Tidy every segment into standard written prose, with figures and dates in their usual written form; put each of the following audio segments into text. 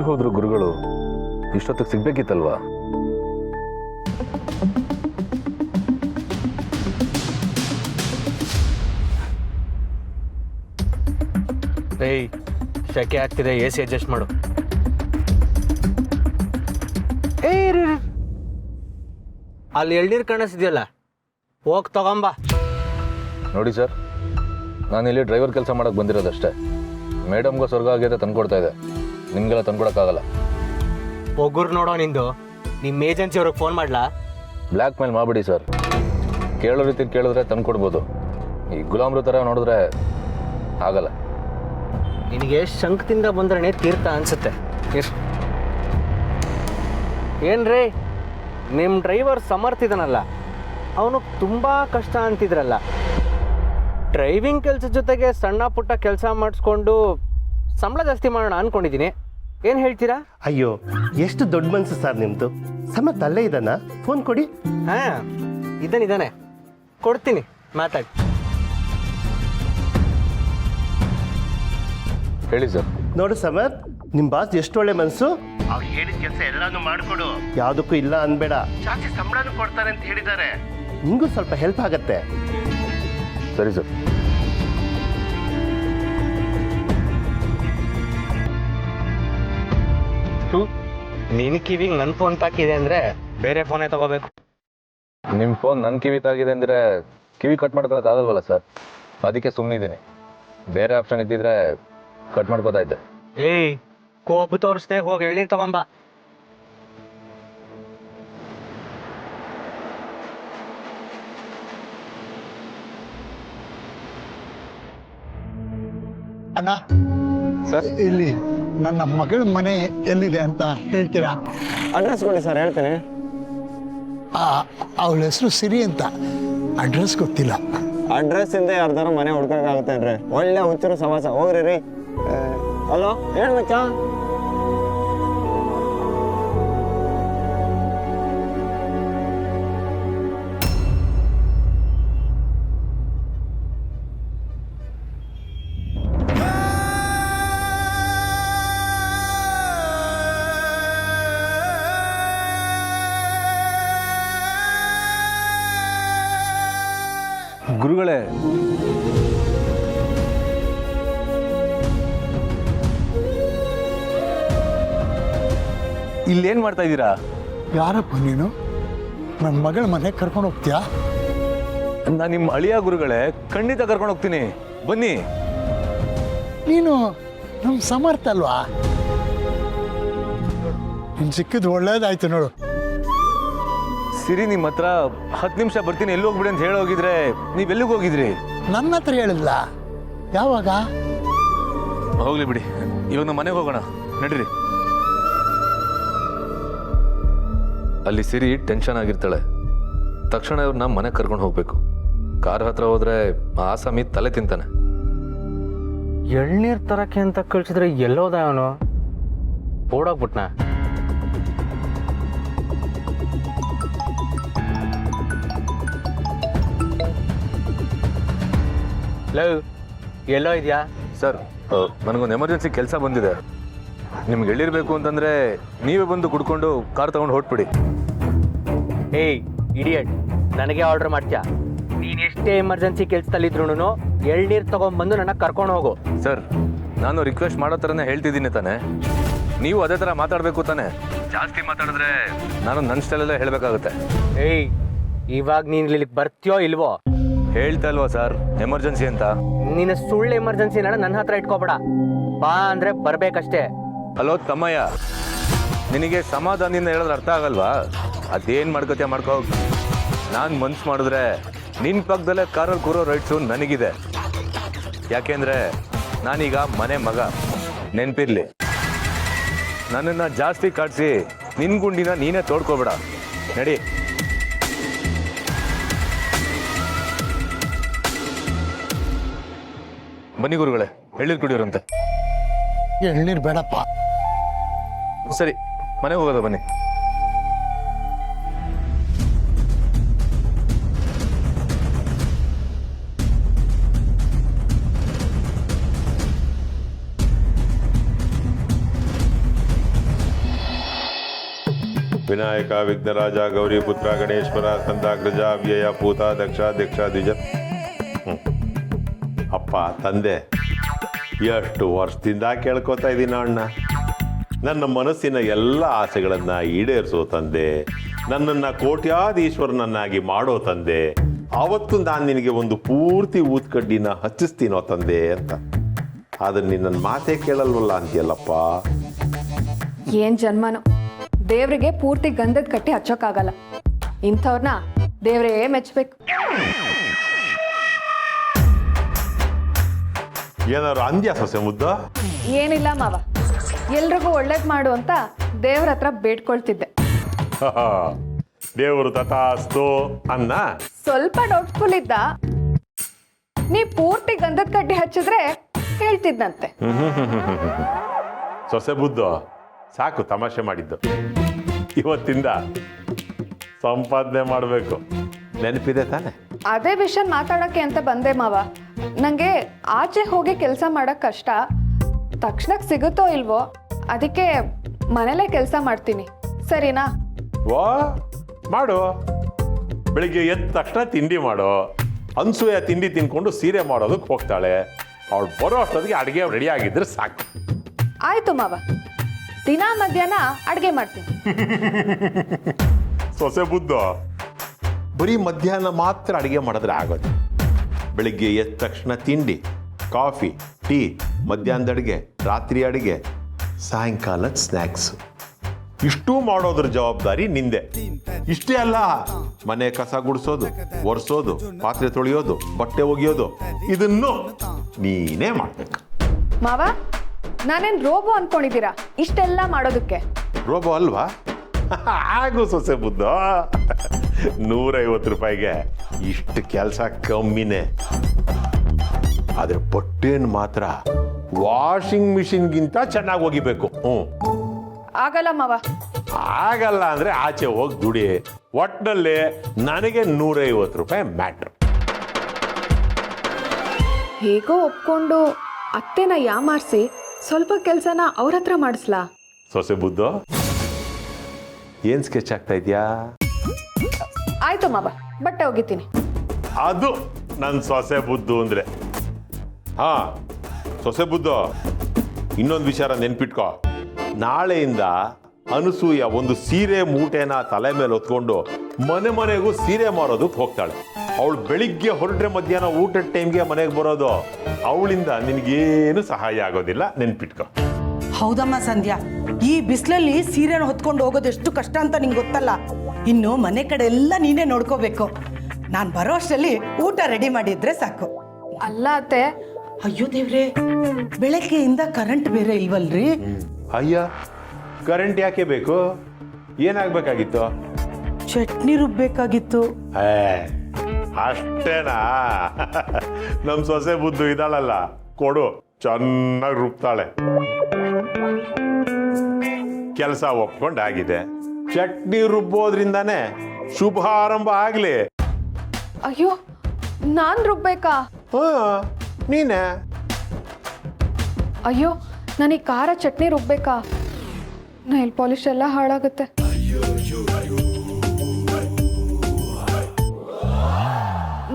ಎಲ್ಲಿಗೆ ಹೋದ್ರು ಗುರುಗಳು? ಇಷ್ಟೊತ್ತಿಗೆ ಸಿಗ್ಬೇಕಿತ್ತಲ್ವಾ? ಏಯ್, ಶೆಕೆ ಆಗ್ತಿದೆ, ಎ ಸಿ ಅಡ್ಜಸ್ಟ್ ಮಾಡು. ಏಯ್, ಅಲ್ಲಿ ಎಳ್ನೀರು ಕಾಣಿಸ್ತಿದೆಯಲ್ಲ, ಹೋಗಿ ತಗೊಂಬ. ನೋಡಿ ಸರ್, ನಾನು ಇಲ್ಲಿ ಡ್ರೈವರ್ ಕೆಲಸ ಮಾಡಕ್ಕೆ ಬಂದಿರೋದಷ್ಟೇ. ಮೇಡಮ್ಗೂ ಸ್ವರ್ಗ ಆಗಿದೆ ತಂದ್ಕೊಡ್ತಾ ಇದೆ, ನಿಮಗೆಲ್ಲ ತಂದ್ಕೊಡಕ್ಕಾಗಲ್ಲ. ಒಗ್ಗರು ನೋಡೋ ನಿಂದು. ನಿಮ್ಮ ಏಜೆನ್ಸಿ ಅವ್ರಿಗೆ ಫೋನ್ ಮಾಡ್ಲಾ? ಬ್ಲ್ಯಾಕ್ ಮೇಲ್ ಮಾಡಬೇಡಿ ಸರ್. ಕೇಳೋ ರೀತಿ ಕೇಳಿದ್ರೆ ತಂದ್ಕೊಡ್ಬೋದು. ಈ ಗುಲಾಮ್ರು ಥರ ನೋಡಿದ್ರೆ ಆಗಲ್ಲ. ನಿನಗೆ ಶಂಕದಿಂದ ಬಂದ್ರೆ ತೀರ್ಥ ಅನ್ಸುತ್ತೆ. ಏನ್ರಿ, ನಿಮ್ಮ ಡ್ರೈವರ್ ಸಮರ್ಥ ಇದನಲ್ಲ, ಅವನು ತುಂಬ ಕಷ್ಟ ಅಂತಿದ್ರಲ್ಲ. ಡ್ರೈವಿಂಗ್ ಕೆಲಸದ ಜೊತೆಗೆ ಸಣ್ಣ ಪುಟ್ಟ ಕೆಲಸ ಮಾಡಿಸ್ಕೊಂಡು ಸಂಬಳ ಜಾಸ್ತಿ ಮಾಡೋಣ ಅಂದ್ಕೊಂಡಿದ್ದೀನಿ. ಏನು ಹೇಳ್ತೀರಾ? ಅಯ್ಯೋ, ಎಷ್ಟು ದೊಡ್ಡ ಮನಸ್ಸು ಸರ್ ನಿಮ್ಮದು. ಸಮತ್ ಅಲ್ಲೇ ಇದ್ದಾನ? ಫೋನ್ ಕೊಡಿ. ಹಾಂ, ಇದ್ದಾನೆ, ಕೊಡ್ತೀನಿ, ಮಾತಾಡಿ. ಹೇಳಿ ಸರ್. ನೋಡು ಸಮತ್, ನಿಮ್ಮ ಬಾಸ್ ಎಷ್ಟು ಒಳ್ಳೆ ಮನಸ್ಸು. ಅವ್ರು ಹೇಳಿದ ಕೆಲಸ ಎಲ್ಲಾನು ಮಾಡಿಕೊಡು, ಯಾವುದಕ್ಕೂ ಇಲ್ಲ ಅನ್ಬೇಡ. ಜಾಸ್ತಿ ಸಂಬಳನೂ ಕೊಡ್ತಾರೆ ಅಂತ ಹೇಳಿದ್ದಾರೆ. ನಿಂಗೂ ಸ್ವಲ್ಪ ಹೆಲ್ಪ್ ಆಗತ್ತೆ. ಸರಿ ಸರ್. ನಿನ್ನ ಕಿವಿಗೆ ನನ್ನ ಫೋನ್ ತಾಕಿದೆ ಅಂದರೆ ಬೇರೆ ಫೋನೇ ತಗೋಬೇಕು. ನಿಮ್ಮ ಫೋನ್ ನನ್ನ ಕಿವಿ ತಾಗಿದೆ ಅಂದರೆ ಕಿವಿ ಕಟ್ ಮಾಡ್ಕೊಳಕ್ಕಾಗಲ್ವಲ್ಲ ಸರ್, ಅದಕ್ಕೆ ಸುಮ್ಮನಿದ್ದೀನಿ. ಬೇರೆ ಆಪ್ಷನ್ ಇದ್ದಿದ್ರೆ ಕಟ್ ಮಾಡ್ಕೋತಾ ಇದ್ದೆ. ಏಯ್, ಕೋಪು ತೋರಿಸ್ದೆ, ಹೋಗಿ ಎಳ್ನೀರು ತಗೊಂಬ. ಅಣ್ಣ ಸರ್, ಇಲ್ಲಿ ನನ್ನ ಮಗಳ ಮನೆ ಎಲ್ಲಿದೆ ಅಂತ ಹೇಳ್ತೀರಾ? ಅಡ್ರೆಸ್ ಕೊಡಿ ಸರ್, ಹೇಳ್ತೇನೆ. ಅವಳ ಹೆಸರು ಸಿರಿ ಅಂತ. ಅಡ್ರೆಸ್ ಗೊತ್ತಿಲ್ಲ. ಅಡ್ರೆಸ್ ಇಂದ ಯಾರ್ದಾರು ಮನೆ ಹುಡ್ಕೋಕ್ಕಾಗುತ್ತೇನ್ರಿ? ಒಳ್ಳೆ ಹುಚ್ಚರು ಸಮಾಸ. ಹೋಗ್ರಿ ರೀ. ಹಲೋ, ಹೇಳ ಮಚ್ಚ. ಗುರುಗಳೇ, ಇಲ್ಲೇನು ಮಾಡ್ತಾ ಇದ್ದೀರಾ? ಯಾರಪ್ಪ ನೀನು? ನನ್ನ ಮಗಳ ಮನೆ ಕರ್ಕೊಂಡು ಹೋಗ್ತೀಯಾ? ನಾನು ನಿಮ್ಮ ಅಳಿಯ ಗುರುಗಳೇ, ಖಂಡಿತ ಕರ್ಕೊಂಡು ಹೋಗ್ತೀನಿ, ಬನ್ನಿ. ನೀನು ನಮ್ಮ ಸಮರ್ಥ ಅಲ್ವಾ? ನೀನು ಸಿಕ್ಕಿದ್ದು ಒಳ್ಳೇದಾಯ್ತು ನೋಡು. ಸಿರಿ, ನಿಮ್ಮ ಹತ್ರ 10 ನಿಮಿಷ ಬರ್ತೀನಿ, ಎಲ್ಲಿ ಹೋಗ್ಬಿಡಿ ಅಂತ ಹೇಳಿ ಹೋಗಿದ್ರೆ ನೀವೆಲ್ಲಿಗೆ ಹೋಗಿದ್ರಿ? ನನ್ನ ಹತ್ರ ಹೇಳಿಲ್ಲ. ಯಾವಾಗ? ಹೋಗ್ಲಿ ಬಿಡಿ, ಇವಾಗ ನಮ್ಮ ಮನೆಗೆ ಹೋಗೋಣ, ನಡೀರಿ. ಅಲ್ಲಿ ಸಿರಿ ಟೆನ್ಷನ್ ಆಗಿರ್ತಾಳೆ. ತಕ್ಷಣ ಇವ್ರನ್ನ ಮನೆಗೆ ಕರ್ಕೊಂಡು ಹೋಗ್ಬೇಕು. ಕಾರ್ ಹತ್ರ ಹೋದ್ರೆ ಆಸಾಮಿ ತಲೆ ತಿಂತಾನೆ. ಎಳ್ನೀರು ತರಕ್ಕೆ ಅಂತ ಕಳಿಸಿದ್ರೆ ಎಲ್ಲೋದ ಅವನು? ಓಡೋಗ್ಬಿಟ್ನ. ಲವ್, ಎಲ್ಲೋ ಇದೆಯಾ? ಸರ್, ನನಗೊಂದು ಎಮರ್ಜೆನ್ಸಿ ಕೆಲಸ ಬಂದಿದೆ. ನಿಮ್ಗೆ ಎಳ್ಳಿರ್ಬೇಕು ಅಂತಂದ್ರೆ ನೀವೇ ಬಂದು ಕುಡ್ಕೊಂಡು ಕಾರ್ ತಗೊಂಡು ಹೊಟ್ಬಿಡಿ. ಏಯ್ ಇಡಿಯಟ್, ನನಗೆ ಆರ್ಡರ್ ಮಾಡ್ತೀಯಾ? ನೀನು ಎಷ್ಟೇ ಎಮರ್ಜೆನ್ಸಿ ಕೆಲಸದಲ್ಲಿದ್ರು ಎಳ್ನೀರು ತಗೊಂಡ್ಬಂದು ನನ್ನ ಕರ್ಕೊಂಡು ಹೋಗು. ಸರ್, ನಾನು ರಿಕ್ವೆಸ್ಟ್ ಮಾಡೋ ಥರನೇ ಹೇಳ್ತಿದ್ದೀನಿ ತಾನೆ, ನೀವು ಅದೇ ಥರ ಮಾತಾಡಬೇಕು ತಾನೆ. ಜಾಸ್ತಿ ಮಾತಾಡಿದ್ರೆ ನಾನು ನನ್ನ ಸ್ಟೈಲಲ್ಲೇ ಹೇಳಬೇಕಾಗುತ್ತೆ. ಏಯ್, ಇವಾಗ ನೀನು ಇಲ್ಲಿಗೆ ಬರ್ತೀಯೋ ಇಲ್ವೋ? ಹೇಳ್ತಾ ಇಲ್ವಾ ಸರ್, ಎಮರ್ಜೆನ್ಸಿ ಅಂತ. ನಿನ್ನ ಸುಳ್ಳು ಎಮರ್ಜೆನ್ಸಿನ ನನ್ನ ಹತ್ರ ಇಟ್ಕೋಬೇಡ. ಬಾ ಅಂದ್ರೆ ಬರ್ಬೇಕಷ್ಟೇ. ಹಲೋ ತಮ್ಮಯ್ಯ, ನಿನಗೆ ಸಮಾಧಾನದಿಂದ ಹೇಳಿದ್ರೆ ಅರ್ಥ ಆಗಲ್ವಾ? ಅದೇನು ಮಾಡ್ಕೋತೀಯ ಮಾಡ್ಕೋ. ನಾನು ಮನ್ಸು ಮಾಡಿದ್ರೆ ನಿನ್ನ ಪಕ್ಕದಲ್ಲೇ ಕಾರಲ್ಲಿ ಕೂರೋ ರೈಟ್ಸು ನನಗಿದೆ. ಯಾಕೆಂದರೆ ನಾನೀಗ ಮನೆ ಮಗ, ನೆನಪಿರ್ಲಿ. ನನ್ನನ್ನು ಜಾಸ್ತಿ ಕಾಡಿಸಿ ನಿನ್ನ ಗುಂಡಿನ ನೀನೇ ತೋಡ್ಕೋಬೇಡ. ನಡಿ. ಬನ್ನಿ ಗುರುಗಳೇ, ಎಳ್ನೀರು ಕುಡಿಯೋರಂತೆ. ಎಳ್ನೀರು ಬೇಡಪ್ಪ. ಸರಿ, ಮನೆಗೆ ಹೋಗೋದ ಬನ್ನಿ. ವಿನಾಯಕ ವಿಘ್ನರಾಜ ಗೌರಿಪುತ್ರ ಗಣೇಶ್ವರ ಸ್ಕಂದಾಗ್ರಜ ಅವ್ಯಯ ಪೂತ ದಕ್ಷ ದೀಕ್ಷ ದ್ವಿಜ. ಅಪ್ಪ ತಂದೆ, ಎಷ್ಟು ವರ್ಷದಿಂದ ಕೇಳ್ಕೊತಾ ಇದ್ದೀನ ಅಣ್ಣ, ನನ್ನ ಮನಸ್ಸಿನ ಎಲ್ಲ ಆಸೆಗಳನ್ನು ಈಡೇರಿಸೋ ತಂದೆ, ನನ್ನನ್ನು ಕೋಟ್ಯಾಧೀಶ್ವರನನ್ನಾಗಿ ಮಾಡೋ ತಂದೆ, ಆವತ್ತು ನಾನು ನಿನಗೆ ಒಂದು ಪೂರ್ತಿ ಊದ್ಕಡ್ಡಿನ ಹಚ್ಚಿಸ್ತೀನೋ ತಂದೆ ಅಂತ. ಆದರೆ ನೀನು ನನ್ನ ಮಾತೇ ಕೇಳಲ್ವಲ್ಲ ಅಂತೀಯಲ್ಲಪ್ಪ. ಏನ್ ಜನ್ಮನೋ, ದೇವ್ರಿಗೆ ಪೂರ್ತಿ ಗಂಧದ ಕಟ್ಟಿ ಹಚ್ಚೋಕ್ಕಾಗಲ್ಲ. ಇಂಥವ್ರನ್ನ ದೇವ್ರೇ ಮೆಚ್ಚಬೇಕು. ಏನಾದ್ರು ಅಂದ್ಯಾ ಸೊಸೆ ಮುದ್ದ? ಏನಿಲ್ಲ ಮಾವ, ಎಲ್ರಿಗೂ ಒಳ್ಳೇದ್ ಮಾಡು ಅಂತ ದೇವ್ರ ಹತ್ರ ಬೇಡ್ಕೊಳ್ತಿದ್ದೆ. ದೇವರು ತಥಾಸ್ತು ಅನ್ನ. ಸ್ವಲ್ಪ ಡೌಟ್ಫುಲ್ ಇದ್ದ, ನೀ ಪೂರ್ತಿ ಗಂಧದ ಕಡ್ಡಿ ಹಚ್ಚಿದ್ರೆ ಹೇಳ್ತಿದ್ದಂತೆ. ಸೊಸೆ ಬುದ್ಧ ಸಾಕು ತಮಾಷೆ ಮಾಡಿದ್ದು. ಇವತ್ತಿಂದ ಸಂಪಾದನೆ ಮಾಡಬೇಕು, ನೆನಪಿದೆ ತಾನೆ? ಅದೇ ವಿಷಯ ಮಾತಾಡಕ್ಕೆ ಅಂತ ಬಂದೆ ಮಾವ. ನಂಗೆ ಆಚೆ ಹೋಗಿ ಕೆಲಸ ಮಾಡಕ್ ಕಷ್ಟ, ತಕ್ಷಣಕ್ಕೆ ಸಿಗುತ್ತೋ ಇಲ್ವೋ, ಅದಕ್ಕೆ ಮನೇಲೆ ಕೆಲಸ ಮಾಡ್ತೀನಿ, ಸರಿನಾ? ವಾ ಮಾಡು. ಬೆಳಿಗ್ಗೆ ಎದ್ದ ತಕ್ಷಣ ತಿಂಡಿ ಮಾಡೋ. ಅನ್ಸೂಯ ತಿಂಡಿ ತಿನ್ಕೊಂಡು ಸೀರೆ ಮಾಡೋದಕ್ಕೆ ಹೋಗ್ತಾಳೆ. ಅವಳು ಬರೋ ಅಷ್ಟೊತ್ತಿಗೆ ಅಡುಗೆ ರೆಡಿ ಆಗಿದ್ರೆ ಸಾಕು. ಆಯ್ತು ಮಾವ, ದಿನ ಮಧ್ಯಾಹ್ನ ಅಡುಗೆ ಮಾಡ್ತೀನಿ. ಸೊಸೆ ಬುದ್ಧ ಬರೀ ಮಧ್ಯಾಹ್ನ ಮಾತ್ರ ಅಡುಗೆ ಮಾಡಿದ್ರೆ ಆಗೋದು. ಬೆಳಿಗ್ಗೆ ಎದ್ದ ತಕ್ಷಣ ತಿಂಡಿ, ಕಾಫಿ, ಟೀ, ಮಧ್ಯಾಹ್ನದ ಅಡುಗೆ, ರಾತ್ರಿ ಅಡುಗೆ, ಸಾಯಂಕಾಲದ ಸ್ನ್ಯಾಕ್ಸು, ಇಷ್ಟೂ ಮಾಡೋದ್ರ ಜವಾಬ್ದಾರಿ ನಿಂದೆ. ಇಷ್ಟೇ ಅಲ್ಲ, ಮನೆ ಕಸ ಗುಡಿಸೋದು, ಒರೆಸೋದು, ಪಾತ್ರೆ ತೊಳೆಯೋದು, ಬಟ್ಟೆ ಒಗೆಯೋದು, ಇದನ್ನು ನೀನೇ ಮಾಡ್ಬೇಕು. ಮಾವ, ನಾನೇನ್ ರೋಬೋ ಅನ್ಕೊಂಡಿದ್ದೀರಾ ಇಷ್ಟೆಲ್ಲ ಮಾಡೋದಕ್ಕೆ? ರೋಬೋ ಅಲ್ವಾ? ಆಗು ಸೊಸೆ ಬುದ್ಧ. 150 ರೂಪಾಯಿಗೆ ಇಷ್ಟು ಕೆಲಸ ಕಮ್ಮಿನೇ. ಆದ್ರೆ ಬಟ್ಟೆನ್ ಮಾತ್ರ ವಾಷಿಂಗ್ ಮಿಷಿನ್ಗಿಂತ ಚೆನ್ನಾಗಿ ಒಗಿಬೇಕು. ಆಗಲ್ಲ ಮಾವ. ಆಗಲ್ಲ ಅಂದ್ರೆ ಆಚೆ ಹೋಗಿ ದುಡಿ. ಒಟ್ಟಿನಲ್ಲಿ ನನಗೆ 150 ರೂಪಾಯಿ ಮ್ಯಾಟ್ರ್. ಹೇಗೋ ಒಪ್ಕೊಂಡು ಅತ್ತೆನ ಯಾಮಾರಿಸಿ ಸ್ವಲ್ಪ ಕೆಲಸನ ಅವ್ರ ಹತ್ರ ಮಾಡಿಸ್ಲಾ? ಸೊಸೆ ಬುದ್ಧ ಏನ್ ಸ್ಕೆಚ್ ಆಗ್ತಾ ಇದ್ಯಾ? ಆಯ್ತು ಮಾವ, ಬಟ್ಟೆ ಒಗಿತೀನಿ. ಅದು ನನ್ನ ಸೊಸೆ ಬುದ್ಧು ಅಂದ್ರೆ. ಹಾ ಸೊಸೆ ಬುದ್ಧ, ಇನ್ನೊಂದು ವಿಚಾರ ನೆನ್ಪಿಟ್ಕೋ. ನಾಳೆಯಿಂದ ಅನಸೂಯ ಒಂದು ಸೀರೆ ಮೂಟೆನ ತಲೆ ಮೇಲೆ ಹೊತ್ಕೊಂಡು ಮನೆ ಮನೆಗೂ ಸೀರೆ ಮಾರೋದಕ್ಕೆ ಹೋಗ್ತಾಳೆ. ಅವಳು ಬೆಳಿಗ್ಗೆ ಹೊರಟ್ರೆ ಮಧ್ಯಾಹ್ನ ಊಟದ ಟೈಮ್ಗೆ ಮನೆಗೆ ಬರೋದು. ಅವಳಿಂದ ನಿನಗೇನು ಸಹಾಯ ಆಗೋದಿಲ್ಲ, ನೆನ್ಪಿಟ್ಕೋ. ಹೌದಮ್ಮ ಸಂಧ್ಯಾ, ಈ ಬಿಸಿಲಲ್ಲಿ ಸೀರೆನ ಹೊತ್ಕೊಂಡು ಹೋಗೋದು ಎಷ್ಟು ಕಷ್ಟ ಅಂತ ನಿಂಗೆ ಗೊತ್ತಲ್ಲ. ಇನ್ನು ಮನೆ ಕಡೆ ಎಲ್ಲ ನೀನೇ ನೋಡ್ಕೋಬೇಕು. ನಾನು ಬರೋ ಅಷ್ಟರಲ್ಲಿ ಊಟ ರೆಡಿ ಮಾಡಿದ್ರೆ ಸಾಕು. ಅಲ್ಲ ಅತ್ತೆ. ಅಯ್ಯೋ ದೇವ್ರೆ, ಬೆಳಗ್ಗೆಯಿಂದ ಕರೆಂಟ್ ಬೇರೆ ಇಲ್ವಲ್ರಿ? ಅಯ್ಯ, ಕರೆಂಟ್ ಯಾಕೆ ಬೇಕು? ಏನಾಗ್ಬೇಕಾಗಿತ್ತು? ಚಟ್ನಿ ರುಬ್ಬೇಕಾಗಿತ್ತು. ಅಷ್ಟೇನಾ? ನಮ್ ಸೊಸೆ ಬುದ್ಧು ಇದ್ದಾಳಲ್ಲ, ಕೊಡು, ಚೆನ್ನಾಗಿ ರುಬ್ತಾಳೆ. ಕೆಲಸ ಒಪ್ಕೊಂಡಾಗಿದೆ. ಚಟ್ನಿ ರುಬ್ಬೋದ್ರಿಂದಾನೇ ಶುಭಾರಂಭ ಆಗ್ಲಿ. ಅಯ್ಯೋ, ನಾನ್ ರುಬ್ಬೇಕಾ? ನೀನೆ. ಅಯ್ಯೋ, ನನಗೆ ಖಾರ ಚಟ್ನಿ ರುಬ್ಬೇಕಾ? ನೈಲ್ ಪಾಲಿಶ್ ಎಲ್ಲ ಹಾಳಾಗುತ್ತೆ.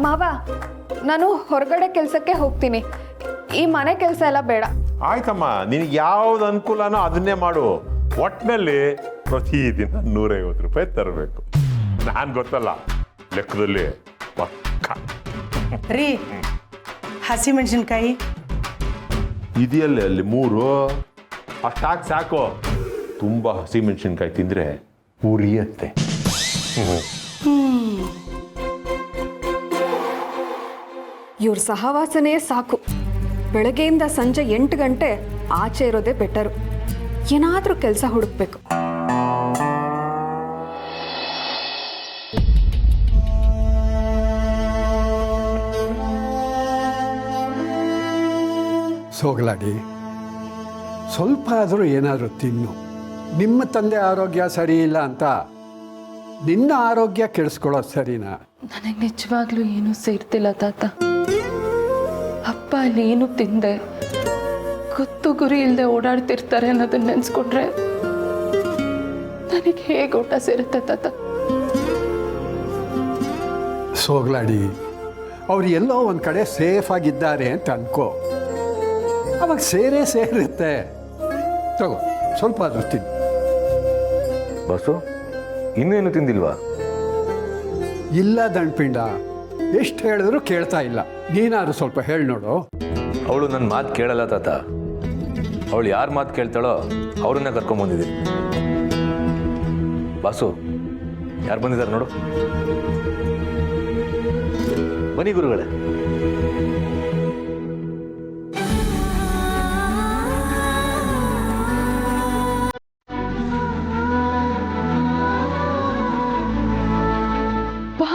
ಮಾವ, ನಾನು ಹೊರಗಡೆ ಕೆಲಸಕ್ಕೆ ಹೋಗ್ತೀನಿ. ಈ ಮನೆ ಕೆಲಸ ಎಲ್ಲ ಬೇಡ. ಆಯ್ತಮ್ಮ, ನಿನಗೆ ಯಾವ್ದು ಅನುಕೂಲನೋ ಅದನ್ನೇ ಮಾಡು. ಒಟ್ಟಿನಲ್ಲಿ ಪ್ರತಿದಿನ 150 ರೂಪಾಯಿ ತರಬೇಕು. ನಾನು ಗೊತ್ತಲ್ಲ, ಲೆಕ್ಕದಲ್ಲಿ ಪಕ್ಕ. ರೀ, ಹಸಿಮೆಣಸಿನ್ಕಾಯಿ ಇದೆಯಲ್ಲೇ ಅಲ್ಲಿ 3 ಅಷ್ಟಾಗಿ ಸಾಕು. ತುಂಬ ಹಸಿಮೆಣಸಿನ್ಕಾಯಿ ತಿಂದರೆ ಉರಿಯತ್ತೆ. ಇವ್ರ ಸಹವಾಸನೇ ಸಾಕು. ಬೆಳಗ್ಗೆಯಿಂದ ಸಂಜೆ 8 ಗಂಟೆ ಆಚೆ ಇರೋದೇ ಬೆಟರು. ಏನಾದರೂ ಕೆಲಸ ಹುಡುಕ್ಬೇಕು. ಸೋಗಲಾಡಿ, ಸ್ವಲ್ಪ ಆದರೂ ಏನಾದರೂ ತಿನ್ನು. ನಿಮ್ಮ ತಂದೆ ಆರೋಗ್ಯ ಸರಿ ಇಲ್ಲ ಅಂತ ನಿನ್ನ ಆರೋಗ್ಯ ಕೆಡಿಸ್ಕೊಳ್ಳೋದು ಸರಿನಾ? ನನಗೆ ನಿಜವಾಗ್ಲೂ ಏನೂ ಸೇರ್ತಿಲ್ಲ ತಾತ. ಅಪ್ಪ ಅಲ್ಲಿ ಏನು ತಿಂದೆ, ಗೊತ್ತು ಗುರಿ ಇಲ್ಲದೆ ಓಡಾಡ್ತಿರ್ತಾರೆ ಅನ್ನೋದನ್ನ ನೆನೆಸ್ಕೊಂಡ್ರೆ ನನಗೆ ಹೇಗೆ ಊಟ ಸೇರುತ್ತೆ ತಾತ? ಸೋಗ್ಲಾಡಿ, ಅವ್ರು ಎಲ್ಲೋ ಒಂದು ಕಡೆ ಸೇಫ್ ಆಗಿದ್ದಾರೆ ಅಂತ ಅನ್ಕೋ, ಅವಾಗ ಸೇರುತ್ತೆ. ತಗೋ, ಸ್ವಲ್ಪ ಆದ್ರೂ ತಿನ್ನು. ಬಸ್ಸು ಇನ್ನೇನು ತಿಂದಿಲ್ವಾ? ಇಲ್ಲ ದಂಡ್ಪಿಂಡ, ಎಷ್ಟು ಹೇಳಿದ್ರು ಕೇಳ್ತಾ ಇಲ್ಲ. ನೀನಾದ್ರು ಸ್ವಲ್ಪ ಹೇಳಿ ನೋಡು. ಅವಳು ನನ್ನ ಮಾತು ಕೇಳಲ್ಲ ತಾತ. ಅವಳು ಯಾರ ಮಾತು ಕೇಳ್ತಾಳೋ ಅವ್ರನ್ನ ಕರ್ಕೊಂಬಂದಿದ್ದೀನಿ. ಬಾಸು, ಯಾರು ಬಂದಿದ್ದಾರೆ ನೋಡು. ಬನ್ನಿ ಗುರುಗಳೇ. ಬಾ.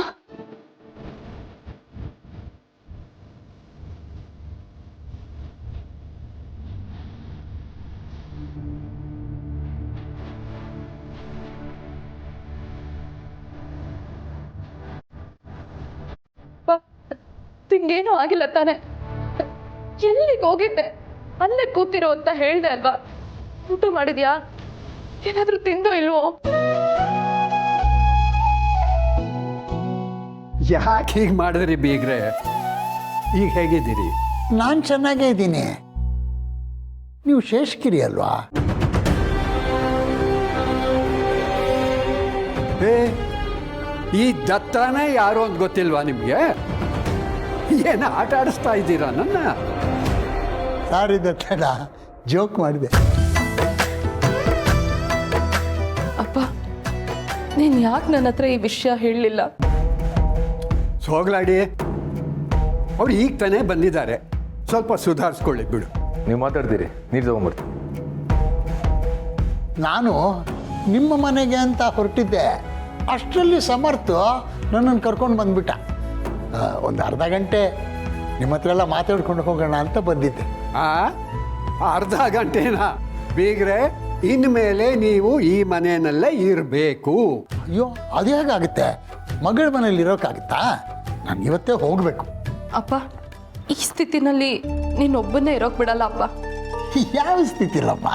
ತಿಂಗೇನೂ ಆಗಿಲ್ಲ ತಾನೆ? ಎಲ್ಲಿಗೆ ಹೋಗಿದ್ದೆ? ಅಲ್ಲೇ ಕೂತಿರೋ ಅಂತ ಹೇಳ್ದೆ ಅಲ್ವಾ? ಊಟ ಮಾಡಿದ್ಯಾ? ಏನಾದ್ರೂ ತಿಂದೋ ಇಲ್ವೋ? ಯಾಕೆ ಹೀಗೆ ಮಾಡಿದ್ರಿ ಬೀಗ್ರೆ? ಈಗ ಹೇಗಿದ್ದೀರಿ? ನಾನು ಚೆನ್ನಾಗೇ ಇದ್ದೀನಿ. ನೀವು ಶೇಷಗಿರಿ ಅಲ್ವಾ? ಈ ದತ್ತಾನೇ ಯಾರು ಅಂತ ಗೊತ್ತಿಲ್ವಾ ನಿಮಗೆ? ಏನು ಆಟ ಆಡಿಸ್ತಾ ಇದ್ದೀರಾ ನನ್ನ? ಸಾರಿ ದತ್ತಡ, ಜೋಕ್ ಮಾಡಿದೆ. ಅಪ್ಪ, ನೀನು ಯಾಕೆ ನನ್ನ ಹತ್ರ ಈ ವಿಷಯ ಹೇಳಲಿಲ್ಲ? ಸೋಗ್ಲಾಡಿ, ಅವ್ರು ಈಗ ತಾನೇ ಬಂದಿದ್ದಾರೆ, ಸ್ವಲ್ಪ ಸುಧಾರಿಸ್ಕೊಳ್ಳಿ ಬಿಡು. ನೀವು ಮಾತಾಡ್ತೀರಿ, ನೀರು ತಗೊಂಬರ್ತೀನಿ. ನಾನು ನಿಮ್ಮ ಮನೆಗೆ ಅಂತ ಹೊರಟಿದ್ದೆ. ಅಷ್ಟರಲ್ಲಿ ಸಮರ್ಥ ನನ್ನನ್ನು ಕರ್ಕೊಂಡು ಬಂದ್ಬಿಟ್ಟ. ಒಂದು ಅರ್ಧ ಗಂಟೆ ನಿಮ್ಮ ಹತ್ರ ಎಲ್ಲ ಮಾತಾಡ್ಕೊಂಡು ಹೋಗೋಣ ಅಂತ ಬಂದಿದ್ದೆ. ಅರ್ಧ ಗಂಟೆನಾ? ಬೀಗ್ರೆ, ಇನ್ಮೇಲೆ ನೀವು ಈ ಮನೆಯಲ್ಲೇ ಇರಬೇಕು. ಅಯ್ಯೋ, ಅದು ಹೇಗಾಗುತ್ತೆ? ಮಗಳ ಮನೇಲಿ ಇರೋಕ್ಕಾಗುತ್ತಾ? ನಾನು ಇವತ್ತೇ ಹೋಗಬೇಕು. ಅಪ್ಪ, ಈ ಸ್ಥಿತಿನಲ್ಲಿ ನೀನೊಬ್ಬನೇ ಇರೋಕೆ ಬಿಡಲ್ಲ ಅಪ್ಪ. ಯಾವ ಸ್ಥಿತಿ ಇಲ್ಲಮ್ಮ,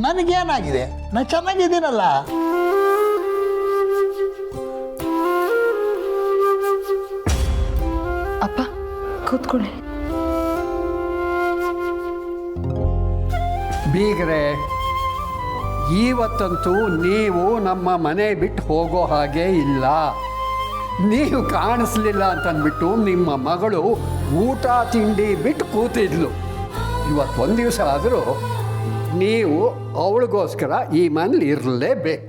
ನನಗೇನಾಗಿದೆ? ನಾನು ಚೆನ್ನಾಗಿದ್ದೀನಲ್ಲ. ಅಪ್ಪ, ಕೂತ್ಕೊಳ್ಳಿ. ಬೀಗ್ರೆ, ಇವತ್ತಂತೂ ನೀವು ನಮ್ಮ ಮನೆ ಬಿಟ್ಟು ಹೋಗೋ ಹಾಗೆ ಇಲ್ಲ. ನೀವು ಕಾಣಿಸ್ಲಿಲ್ಲ ಅಂತಂದ್ಬಿಟ್ಟು ನಿಮ್ಮ ಮಗಳು ಊಟ ತಿಂಡಿ ಬಿಟ್ಟು ಕೂತಿದ್ಲು. ಇವತ್ತೊಂದು ದಿವಸ ಆದರೂ ನೀವು ಅವಳಿಗೋಸ್ಕರ ಈ ಮನೇಲಿ ಇರಲೇಬೇಕು.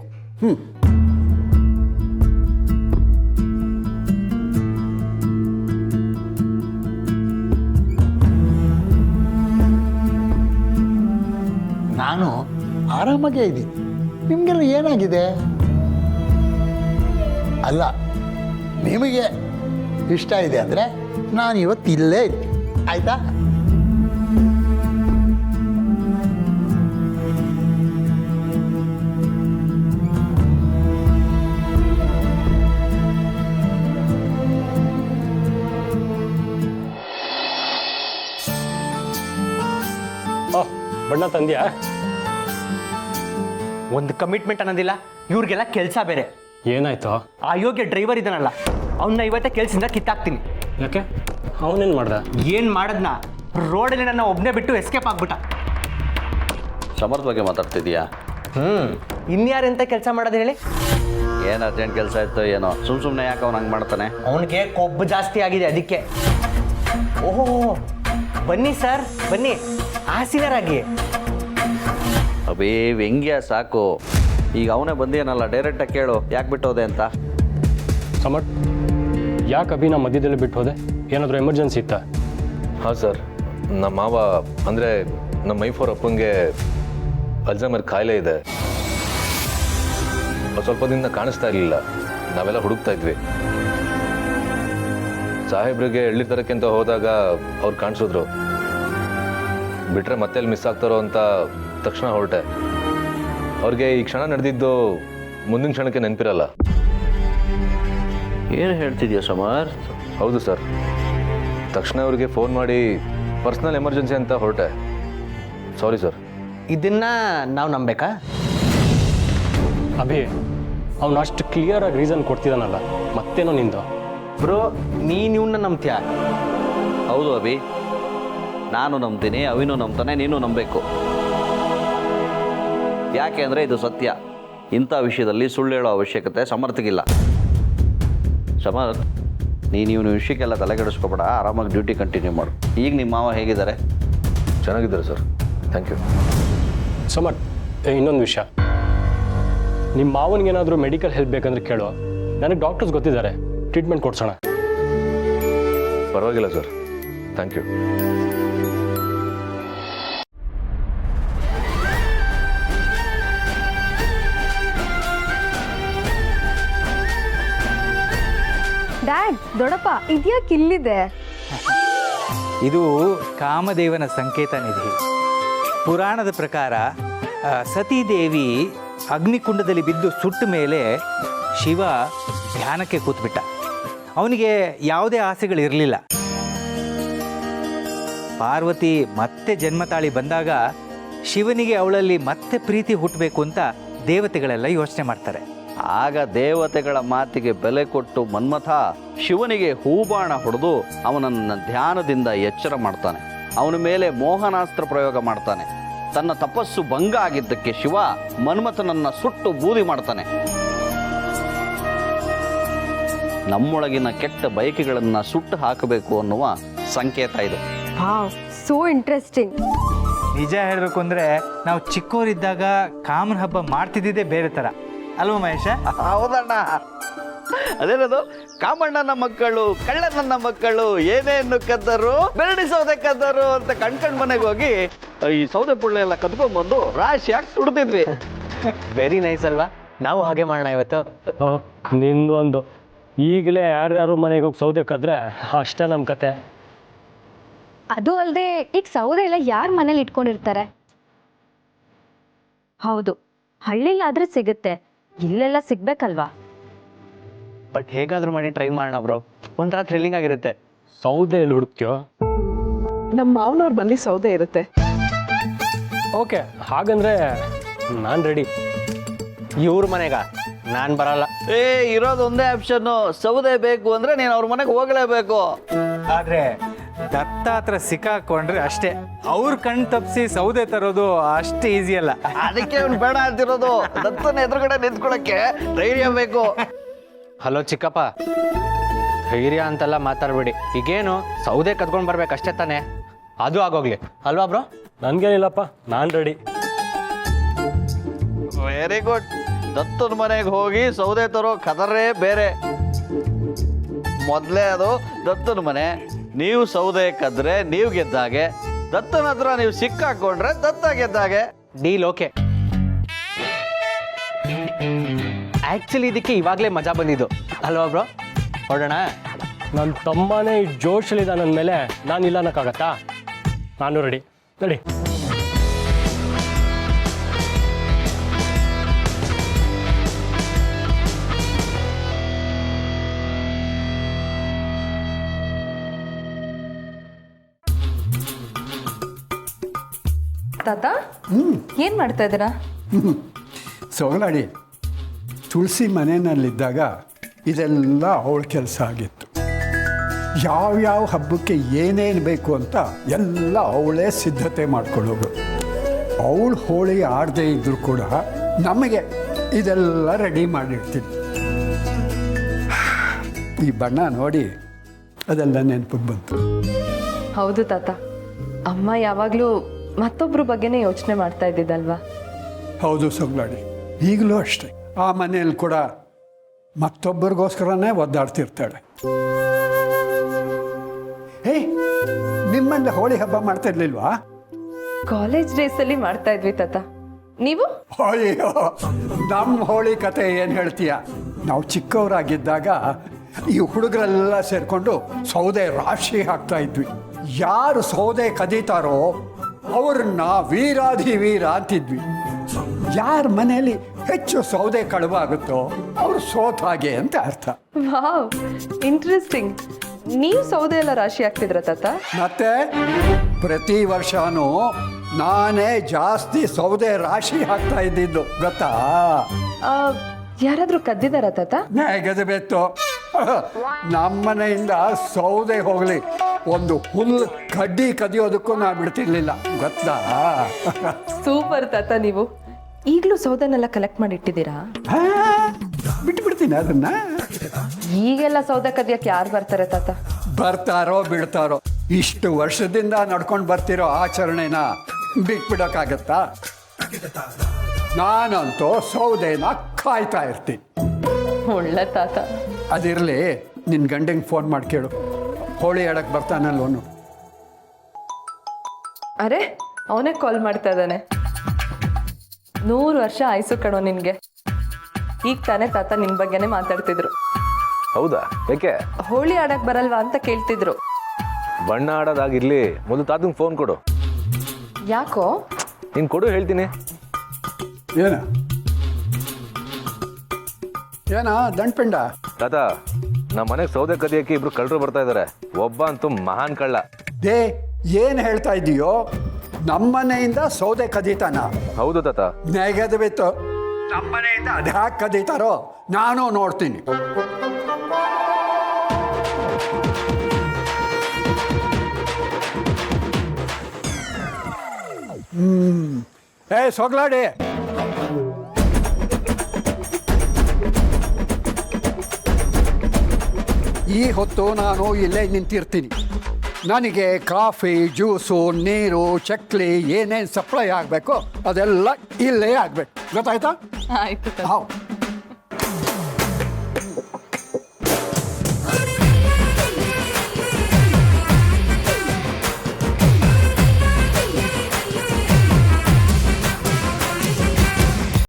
ನಾನು ಆರಾಮಾಗೇ ಇದ್ದೀನಿ. ನಿಮಗೆಲ್ಲ ಏನಾಗಿದೆ? ಅಲ್ಲ, ನಿಮಗೆ ಇಷ್ಟ ಇದೆ ಅಂದರೆ ನಾನು ಇವತ್ತು ಇಲ್ಲೇ ಇದ್ದೀನಿ, ಆಯಿತಾ? ಬಣ್ಣ ತಂದ್ಯಾ? ಒಂದು ಕಮಿಟ್ಮೆಂಟ್ ಅನ್ನೋದಿಲ್ಲ, ಇವ್ರಿಗೆಲ್ಲ ಕೆಲಸ ಬೇರೆ. ಏನಾಯ್ತು? ಆ ಯೋಗ್ಯ ಡ್ರೈವರ್ ಇದ್ದಾನಲ್ಲ, ಅವನ್ನ ಇವತ್ತೇ ಕೆಲಸದಿಂದ ಕಿತ್ತಾಕ್ತೀನಿ. ಯಾಕೆ? ಅವನೇನು ಮಾಡ್ದ? ಏನು ಮಾಡದ್ನ? ರೋಡಲ್ಲಿ ನನ್ನ ಒಬ್ಬನೇ ಬಿಟ್ಟು ಎಸ್ಕೇಪ್ ಆಗ್ಬಿಟ್ಟ. ಸಮರ್ಥ ಬಗ್ಗೆ ಮಾತಾಡ್ತಿದ್ಯಾ? ಇನ್ಯಾರೆಂತ ಕೆಲಸ ಮಾಡೋದು ಹೇಳಿ? ಏನು ಅರ್ಜೆಂಟ್ ಕೆಲಸ ಇತ್ತು ಏನೋ? ಸುಮ್ಮನೆ ಯಾಕೆ ಅವ್ನು ಹಂಗೆ ಮಾಡ್ತಾನೆ? ಅವನಿಗೆ ಕೊಬ್ಬು ಜಾಸ್ತಿ ಆಗಿದೆ, ಅದಕ್ಕೆ. ಓಹೋ, ಬನ್ನಿ ಸರ್, ಬನ್ನಿ, ಆಸೀನರಾಗಿ. ಅಬೇ ವ್ಯಂಗ್ಯ ಸಾಕು. ಈಗ ಅವನೇ ಬಂದೇನಲ್ಲ, ಡೈರೆಕ್ಟಾಗಿ ಕೇಳು ಯಾಕೆ ಬಿಟ್ಟೋದೆ ಅಂತ. ಸಮರ್ಥ್, ಯಾಕೆ ಅಭಿನ ಮಧ್ಯದಲ್ಲಿ ಬಿಟ್ಟು ಹೋದೆ? ಏನಾದರೂ ಎಮರ್ಜೆನ್ಸಿ ಇತ್ತಾ? ಹಾಂ ಸರ್, ನಮ್ಮ ಮಾವ ಅಂದರೆ ನಮ್ಮ ಮೈಫೋರ್ ಅಪ್ಪಂಗೆ ಅಲ್ಝೈಮರ್ ಕಾಯಿಲೆ ಇದೆ. ಸ್ವಲ್ಪ ದಿನ ಕಾಣಿಸ್ತಾ ಇರಲಿಲ್ಲ, ನಾವೆಲ್ಲ ಹುಡುಕ್ತಾ ಇದ್ವಿ. ಸಾಹೇಬ್ರಿಗೆ ಎಳ್ಳಿ ತರಕ್ಕೆ ಅಂತ ಹೋದಾಗ ಅವ್ರು ಕಾಣಿಸಿದ್ರು. ಬಿಟ್ರೆ ಮತ್ತೆ ಅಲ್ಲಿ ಮಿಸ್ ಆಗ್ತಾರೋ ಅಂತ ತಕ್ಷಣ ಹೊರಟೆ. ಅವ್ರಿಗೆ ಈ ಕ್ಷಣ ನಡೆದಿದ್ದು ಮುಂದಿನ ಕ್ಷಣಕ್ಕೆ ನೆನಪಿರಲ್ಲ. ಏನು ಹೇಳ್ತಿದ್ಯಾ ಸಮರ್? ಹೌದು ಸರ್, ತಕ್ಷಣ ಅವ್ರಿಗೆ ಫೋನ್ ಮಾಡಿ ಪರ್ಸ್ನಲ್ ಎಮರ್ಜೆನ್ಸಿ ಅಂತ ಹೊರಟೆ. Sorry sir. ಇದನ್ನ ನಾವು ನಂಬೇಕಾ? ಅಭಿ ಅವನು ಅಷ್ಟು ಕ್ಲಿಯರಾಗಿ ರೀಸನ್ ಕೊಡ್ತಿದ್ದಾನಲ್ಲ ಮತ್ತೇನೋ ನಿಂದು. ಬ್ರೋ ನೀನು ಇವನ್ನ ನಂಬ್ತೀಯ? ಹೌದು ಅಭಿ, ನಾನು ನಂಬ್ತೀನಿ, ಅವಿನೂ ನಂಬ್ತಾನೆ, ನೀನು ನಂಬಬೇಕು. ಯಾಕೆ ಅಂದರೆ ಇದು ಸತ್ಯ. ಇಂಥ ವಿಷಯದಲ್ಲಿ ಸುಳ್ಳು ಹೇಳೋ ಅವಶ್ಯಕತೆ ಸಮರ್ಥಗಿಲ್ಲ. ಸಮರ್ಥ್, ನೀನು ಇವನು ವಿಷಯಕ್ಕೆಲ್ಲ ತಲೆಗೆಡಿಸ್ಕೊಬೇಡ, ಆರಾಮಾಗಿ ಡ್ಯೂಟಿ ಕಂಟಿನ್ಯೂ ಮಾಡು. ಈಗ ನಿಮ್ಮ ಮಾವ ಹೇಗಿದ್ದಾರೆ? ಚೆನ್ನಾಗಿದ್ದಾರೆ ಸರ್, ಥ್ಯಾಂಕ್ ಯು. ಸಮರ್ಥ್, ಇನ್ನೊಂದು ವಿಷಯ, ನಿಮ್ಮ ಮಾವನಿಗೇನಾದರೂ ಮೆಡಿಕಲ್ ಹೆಲ್ಪ್ ಬೇಕಂದ್ರೆ ಕೇಳು, ನನಗೆ ಡಾಕ್ಟರ್ಸ್ ಗೊತ್ತಿದ್ದಾರೆ, ಟ್ರೀಟ್ಮೆಂಟ್ ಕೊಡ್ಸೋಣ. ಪರವಾಗಿಲ್ಲ ಸರ್, ಥ್ಯಾಂಕ್ ಯು. ಡ್ಯಾಡ್, ದೊಡ್ಡಪ್ಪ, ಇದ್ಯಾಕೆ ಇಲ್ಲಿದೆ? ಇದು ಕಾಮದೇವನ ಸಂಕೇತ ನಿಧಿ. ಪುರಾಣದ ಪ್ರಕಾರ ಸತೀದೇವಿ ಅಗ್ನಿಕುಂಡದಲ್ಲಿ ಬಿದ್ದು ಸುಟ್ಟ ಮೇಲೆ ಶಿವ ಧ್ಯಾನಕ್ಕೆ ಕೂತ್ಬಿಟ್ಟ. ಅವನಿಗೆ ಯಾವುದೇ ಆಸೆಗಳಿರಲಿಲ್ಲ. ಪಾರ್ವತಿ ಮತ್ತೆ ಜನ್ಮತಾಳಿ ಬಂದಾಗ ಶಿವನಿಗೆ ಅವಳಲ್ಲಿ ಮತ್ತೆ ಪ್ರೀತಿ ಹುಟ್ಟಬೇಕು ಅಂತ ದೇವತೆಗಳೆಲ್ಲ ಯೋಚನೆ ಮಾಡ್ತಾರೆ. ಆಗ ದೇವತೆಗಳ ಮಾತಿಗೆ ಬೆಲೆ ಕೊಟ್ಟು ಮನ್ಮಥ ಶಿವನಿಗೆ ಹೂಬಾಣ ಹೊಡೆದು ಅವನನ್ನು ಧ್ಯಾನದಿಂದ ಎಚ್ಚರ ಮಾಡ್ತಾನೆ. ಅವನ ಮೇಲೆ ಮೋಹನಾಸ್ತ್ರ ಪ್ರಯೋಗ ಮಾಡ್ತಾನೆ. ತನ್ನ ತಪಸ್ಸು ಭಂಗ ಆಗಿದ್ದಕ್ಕೆ ಶಿವ ಮನ್ಮಥನನ್ನ ಸುಟ್ಟು ಬೂದಿ ಮಾಡ್ತಾನೆ. ನಮ್ಮೊಳಗಿನ ಕೆಟ್ಟ ಬಯಕೆಗಳನ್ನು ಸುಟ್ಟು ಹಾಕಬೇಕು ಅನ್ನುವ ಸಂಕೇತ ಇದು. So interesting. ನಿಜ ಹೇಳಬೇಕು ಅಂದರೆ ನಾವು ಚಿಕ್ಕವರಿದ್ದಾಗ ಕಾಮನ ಹಬ್ಬ ಮಾಡ್ತಿದ್ದಿದ್ದೇ ಬೇರೆ ಥರ ಅಲ್ವಾ ಮಹೇಶ? ಹೌದಣ್ಣ, ಅದೇನದು, ಕಾಮಣ್ಣನ ಮಕ್ಕಳು ಕಳ್ಳನನ್ನ ಮಕ್ಕಳು ಏನೇನು ಕದ್ದರು ಬೆರಡಿ ಸೌದೆ ಕದ್ದರು ಅಂತ ಕಣ್ಕಂಡ್ ಮನೆಗೆ ಹೋಗಿ ಈ ಸೌದೆ ಪುಳ್ಳೆ ಎಲ್ಲ ಕದ್ಕೊಂಡ್ಬಂದು ರಾಶಿಯಾಗಿ ಸುಡ್ತಿದ್ವಿ. ವೆರಿ ನೈಸ್ ಅಲ್ವಾ? ನಾವು ಹಾಗೆ ಮಾಡೋಣ ಇವತ್ತು. ನಿಂದೊಂದು ಈಗಲೇ ಯಾರ್ಯಾರು ಮನೆಗೆ ಹೋಗಿ ಸೌದೆ ಕದ್ರೆ ಅಷ್ಟೇ ನಮ್ಮ ಕತೆ. ಅದು ಅಲ್ಲದೆ ಈಗ ಸೌದೆ ಎಲ್ಲ ಯಾರ ಮನೇಲಿ ಇಟ್ಕೊಂಡಿರ್ತಾರೆ? ಹೌದು, ಹಳ್ಳಿಲಾದ್ರೆ ಸಿಗುತ್ತೆ, ಇಲ್ಲೆಲ್ಲ ಸಿಗ್ಬೇಕಲ್ವಾ? ಬಟ್ ಹೇಗಾದರೂ ಮಾಡಿ ಟ್ರೈ ಮಾಡೋಣ ಬ್ರೋ, ಒಂಥರ ಥ್ರಿಲ್ಲಿಂಗ್ ಆಗಿರುತ್ತೆ. ಸೌದೆ ಎಲ್ಲಿ ಹುಡುಕ್ತೀಯೋ? ನಮ್ಮ ಮಾವನವ್ರ ಮನೆ ಸೌದೆ ಇರುತ್ತೆ. ಓಕೆ, ಹಾಗಂದ್ರೆ ನಾನು ರೆಡಿ. ಇವ್ರ ಮನೆಗ ನಾನು ಬರಲ್ಲ. ಇರೋದು ಒಂದೇ ಆಪ್ಷನ್ನು, ಸೌದೆ ಬೇಕು ಅಂದ್ರೆ ನೀನು ಅವ್ರ ಮನೆಗೆ ಹೋಗಲೇಬೇಕು. ಆದರೆ ದತ್ತ ಹತ್ರ ಸಿಕ್ಕಾಕೊಂಡ್ರೆ ಅಷ್ಟೇ, ಅವ್ರ ಕಣ್ ತಪ್ಪಿಸಿ ಸೌದೆ ತರೋದು ಅಷ್ಟು ಈಸಿ ಅಲ್ಲ. ಅದಕ್ಕೆ ಅವ್ನು ಬೇಡ ಅಂತಿರೋದು. ದತ್ತನ ಎದುರುಗಡೆ ನಿಂತ್ಕೊಳ್ಳೋಕ್ಕೆ ಧೈರ್ಯ ಬೇಕು. ಹಲೋ ಚಿಕ್ಕಪ್ಪ, ಧೈರ್ಯ ಅಂತೆಲ್ಲ ಮಾತಾಡ್ಬೇಡಿ. ಈಗೇನು ಸೌದೆ ಕದ್ಕೊಂಡು ಬರ್ಬೇಕಷ್ಟೇ ತಾನೆ, ಅದು ಆಗೋಗ್ಲಿ ಅಲ್ವಾ ಬ್ರೋ? ನನಗೇನಿಲ್ಲಪ್ಪ, ನಾನು ರೆಡಿ. Very good. ದತ್ತನ ಮನೆಗೆ ಹೋಗಿ ಸೌದೆ ತರೋ ಕದರೇ ಬೇರೆ. ಮೊದಲೇ ಅದು ದತ್ತನ ಮನೆ, ನೀವು ಸೌದೆ ಕದ್ರೆ ನೀವು ಗೆದ್ದಾಗೆ, ದತ್ತನ ಹತ್ರ ನೀವು ಸಿಕ್ಕಾಕೊಂಡ್ರೆ ದತ್ತ ಗೆದ್ದಾಗೆ. Deal okay. ಆ್ಯಕ್ಚುಲಿ ಇದಕ್ಕೆ ಇವಾಗಲೇ ಮಜಾ ಬಂದಿದ್ದು ಅಲ್ವಾ ಬ್ರೋ? ಹೊರಡೋಣ. ನನ್ನ ತಮ್ಮನೇ ಈ ಜೋಶಲ್ಲಿದ್ದ ನನ್ನ ಮೇಲೆ ನಾನು ಇಲ್ಲ ಅನ್ನೋಕ್ಕಾಗತ್ತಾ? ನಾನು ರೆಡಿ. ರೆಡಿ. ತಾತ, ಏನ್ ಮಾಡ್ತಾ ಇದ್ದೀರಾ? ಸೊಗಲಾಡಿ, ತುಳಸಿ ಮನೆಯಲ್ಲಿದ್ದಾಗ ಇದೆಲ್ಲ ಅವಳ ಕೆಲಸ ಆಗಿತ್ತು. ಯಾವ್ಯಾವ ಹಬ್ಬಕ್ಕೆ ಏನೇನು ಬೇಕು ಅಂತ ಎಲ್ಲ ಅವಳೇ ಸಿದ್ಧತೆ ಮಾಡ್ಕೊಳ್ಳೋದು. ಅವಳು ಹೋಳಿ ಆಡದೇ ಇದ್ದರೂ ಕೂಡ ನಮಗೆ ಇದೆಲ್ಲ ರೆಡಿ ಮಾಡಿರ್ತೀನಿ. ಈ ಬಣ್ಣ ನೋಡಿ ಅದೆಲ್ಲ ನೆನಪಿಗೆ ಬಂತು. ಹೌದು ತಾತ, ಅಮ್ಮ ಯಾವಾಗಲೂ ಮತ್ತೊಬ್ಬರ ಬಗ್ಗೆನೇ ಯೋಚನೆ ಮಾಡ್ತಾ ಇದ್ದಿದ್ದಲ್ವಾ? ಹೌದು ಸೊಗಲಾಡಿ, ಈಗಲೂ ಅಷ್ಟೇ. ಆ ಮನೆಯಲ್ಲಿ ಕೂಡ ಮತ್ತೊಬ್ಬರಿಗೋಸ್ಕರನೇ ಒದ್ದಾಡ್ತಿರ್ತಾಳೆ. ಹೇ, ನಿಮ್ಮಲ್ಲಿ ಹೋಳಿ ಹಬ್ಬ ಮಾಡ್ತಾ ಇರ್ಲಿಲ್ವಾ? ಕಾಲೇಜ್ ಡೇಸಲ್ಲಿ ಮಾಡ್ತಾ ಇದ್ವಿ ತಾತ. ನೀವು? ಅಯ್ಯೋ, ನಮ್ಮ ಹೋಳಿ ಕತೆ ಏನು ಹೇಳ್ತೀಯ? ನಾವು ಚಿಕ್ಕವರಾಗಿದ್ದಾಗ ಈ ಹುಡುಗರೆಲ್ಲ ಸೇರಿಕೊಂಡು ಸೌದೆ ರಾಶಿ ಹಾಕ್ತಾ ಇದ್ವಿ. ಯಾರು ಸೌದೆ ಕದೀತಾರೋ ಅವ್ರನ್ನ ವೀರಾಧಿ ವೀರ ಅಂತಿದ್ವಿ. ಯಾರ ಮನೆಯಲ್ಲಿ ಹೆಚ್ಚು ಸೌದೆ ಕಳುವಾಗುತ್ತೋ ಅವ್ರು ಸೋತ ಹಾಗೆ ಅಂತ ಅರ್ಥ. Wow, interesting. ನೀವು ಸೌದೆ ಎಲ್ಲ ರಾಶಿ ಹಾಕ್ತಿದ್ರ ತಾತ? ಮತ್ತೆ ಪ್ರತಿ ವರ್ಷನೂ ನಾನೇ ಜಾಸ್ತಿ ಸೌದೆ ರಾಶಿ ಹಾಕ್ತಾ ಇದ್ದಿದ್ದು ಗೊತ್ತಾ? ಯಾರಾದರೂ ಕದ್ದಿದಾರ ತಾತ? ನೆಗದಬೇತು ನಮ್ಮನೆಯಿಂದ ಸೌದೆ ಹೋಗಲಿ ಒಂದು ಹುಲ್ಲು ಕಡ್ಡಿ ಕದಿಯೋದಕ್ಕೂ ನಾ ಬಿಡ್ತಿರ್ಲಿಲ್ಲ ಗೊತ್ತಾ? ಸೂಪರ್ ತಾತ ನೀವು. ಈಗಲೂ ಸೌದೆನೆಲ್ಲ ಕಲೆಕ್ಟ್ ಮಾಡಿ ಇಟ್ಟಿದ್ದೀರಾ? ಬಿಟ್ಬಿಡ್ತೀನಿ ಅದನ್ನ. ಈಗೆಲ್ಲ ಸೌದೆ ಕದಿಯಕ್ಕೆ ಯಾರು ಬರ್ತಾರೆ ತಾತ? ಬರ್ತಾರೋ ಬಿಡ್ತಾರೋ, ಇಷ್ಟು ವರ್ಷದಿಂದ ನಡ್ಕೊಂಡು ಬರ್ತಿರೋ ಆಚರಣೆನ ಬಿಟ್ಬಿಡೋಕ್ಕಾಗತ್ತಾ? ನಾನಂತೂ ಸೌದೆನ ಕಾಯ್ತಾ ಇರ್ತೀನಿ. ಒಳ್ಳೆ ತಾತ. ಅದಿರಲಿ, ನಿನ್ನ ಗಂಡಂಗೆ ಫೋನ್ ಮಾಡಿ ಕೇಳು, ಹೋಳಿ ಆಡಕ್ಕೆ ಬರ್ತಾನಲ್ವನು. ಅರೆ, ಅವನೇ ಕಾಲ್ ಮಾಡ್ತಾ ಇದ್ದಾನೆ. 100 ವರ್ಷ ಆಯ್ಸು ಕಣೋ ನಿನ್ಗೆ. ಈಗ ತಾನೇ ತಾತ ನಿನ್ ಬಗ್ಗೆನೇ ಮಾತಾಡ್ತಿದ್ರು. ಹೌದಾ? ಯಾಕೆ? ಹೋಳಿ ಆಡಕ್ ಬರಲ್ವಾ ಅಂತ ಕೇಳ್ತಿದ್ರು. ಬಣ್ಣ ಆಡೋದಾಗಿರ್ಲಿ, ಮೊದಲು ತಾತಂಗೆ ಫೋನ್ ಕೊಡು. ಯಾಕೋ? ನೀನು ಕೊಡು, ಹೇಳ್ತೀನಿ. ಏನ ದಂಡ್ಪಿಂಡ? ತಾತ, ನಮ್ಮ ಮನೆಗೆ ಸೌದೆ ಕದಿಯಕ್ಕೆ ಇಬ್ರು ಕಳ್ಳರು ಬರ್ತಾ ಇದ್ದಾರೆ. ಒಬ್ಬ ಅಂತೂ ಮಹಾನ್ ಕಳ್ಳ. ಏನ್ ಹೇಳ್ತಾ ಇದೀಯೋ? ನಮ್ಮನೆಯಿಂದ ಸೌದೆ ಕದೀತಾನ? ಹೌದು ತಾತ. ನೆಗದ ಬಿತ್ತು. ನಮ್ಮನೆಯಿಂದ ಅದ್ಯಾಕೆ ಕದೀತಾರೋ ನಾನು ನೋಡ್ತೀನಿ. ಸೊಗ್ಲಾಡಿ, ಈ ಹೊತ್ತು ನಾನು ಇಲ್ಲೇ ನಿಂತಿರ್ತೀನಿ. ನನಗೆ ಕಾಫಿ, ಜ್ಯೂಸು, ನೀರು, ಚಕ್ಲಿ ಏನೇನು ಸಪ್ಲೈ ಆಗಬೇಕು ಅದೆಲ್ಲ ಇಲ್ಲೇ ಆಗ್ಬೇಕು. ಗೊತ್ತಾಯ್ತಾ? ಆಯ್ತು. ಹೌದು.